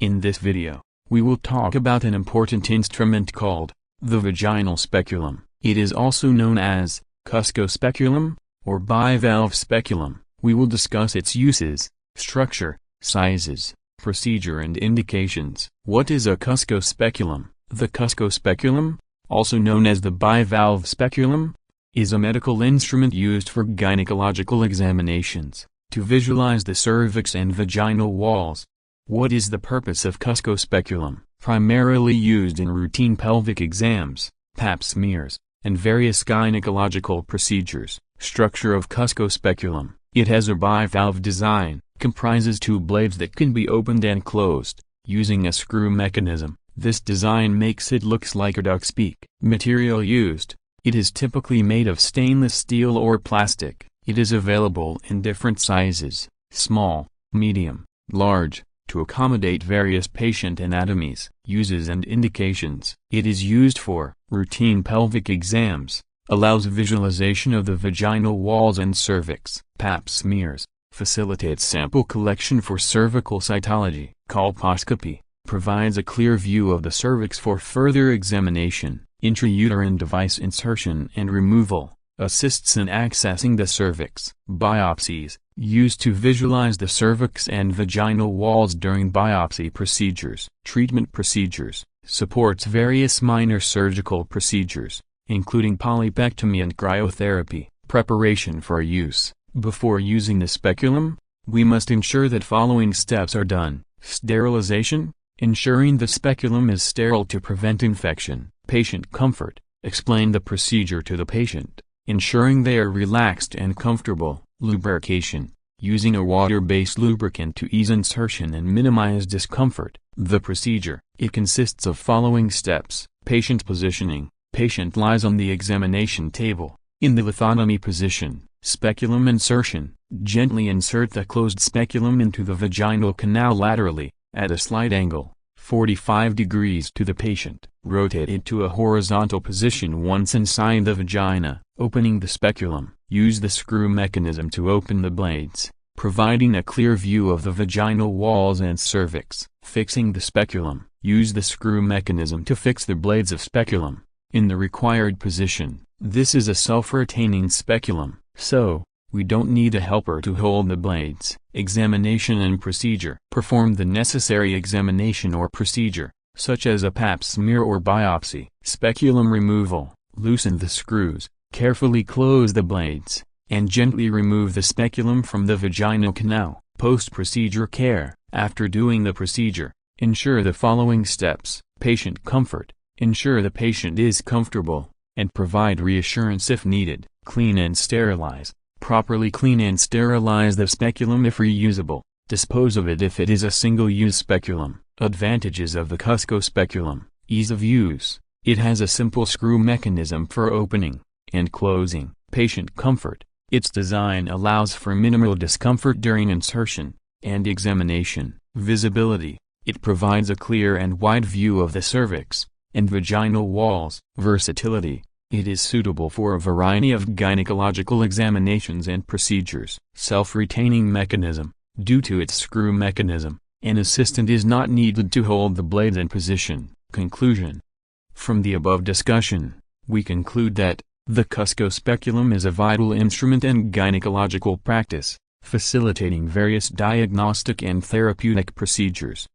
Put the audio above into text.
In this video, we will talk about an important instrument called the vaginal speculum. It is also known as Cusco Speculum or bivalve speculum. We will discuss its uses, structure, sizes, procedure and indications. What is a Cusco speculum? The Cusco speculum, also known as the bivalve speculum, is a medical instrument used for gynecological examinations, to visualize the cervix and vaginal walls. What is the purpose of Cusco speculum? Primarily used in routine pelvic exams, pap smears, and various gynecological procedures. Structure of Cusco speculum. It has a bivalve design, comprises two blades that can be opened and closed, using a screw mechanism. This design makes it looks like a duck's beak. Material used. It is typically made of stainless steel or plastic. It is available in different sizes, small, medium, large, to accommodate various patient anatomies. Uses and indications. It is used for routine pelvic exams, allows visualization of the vaginal walls and cervix. Pap smears, facilitates sample collection for cervical cytology. Colposcopy, provides a clear view of the cervix for further examination. Intrauterine device insertion and removal, assists in accessing the cervix. Biopsies, used to visualize the cervix and vaginal walls during biopsy procedures. Treatment procedures, supports various minor surgical procedures, including polypectomy and cryotherapy. Preparation for use. Before using the speculum, we must ensure that following steps are done. Sterilization, ensuring the speculum is sterile to prevent infection. Patient comfort, explain the procedure to the patient, ensuring they are relaxed and comfortable. Lubrication, using a water-based lubricant to ease insertion and minimize discomfort. The procedure, it consists of following steps. Patient positioning, patient lies on the examination table, in the lithotomy position. Speculum insertion, gently insert the closed speculum into the vaginal canal laterally, at a slight angle, 45 degrees to the patient. Rotate it to a horizontal position once inside the vagina, opening the speculum. Use the screw mechanism to open the blades, providing a clear view of the vaginal walls and cervix. Fixing the speculum. Use the screw mechanism to fix the blades of speculum in the required position. This is a self-retaining speculum, so we don't need a helper to hold the blades. Examination and procedure. Perform the necessary examination or procedure, such as a pap smear or biopsy. Speculum removal. Loosen the screws, carefully close the blades, and gently remove the speculum from the vaginal canal. Post-procedure care. After doing the procedure, ensure the following steps. Patient comfort. Ensure the patient is comfortable, and provide reassurance if needed. Clean and sterilize. Properly clean and sterilize the speculum if reusable. Dispose of it if it is a single-use speculum. Advantages of the Cusco speculum. Ease of use. It has a simple screw mechanism for opening and closing. Patient comfort. Its design allows for minimal discomfort during insertion and examination. Visibility. It provides a clear and wide view of the cervix and vaginal walls. Versatility. It is suitable for a variety of gynecological examinations and procedures. Self-retaining mechanism. Due to its screw mechanism, an assistant is not needed to hold the blades in position. Conclusion. From the above discussion, we conclude that the Cusco speculum is a vital instrument in gynecological practice, facilitating various diagnostic and therapeutic procedures.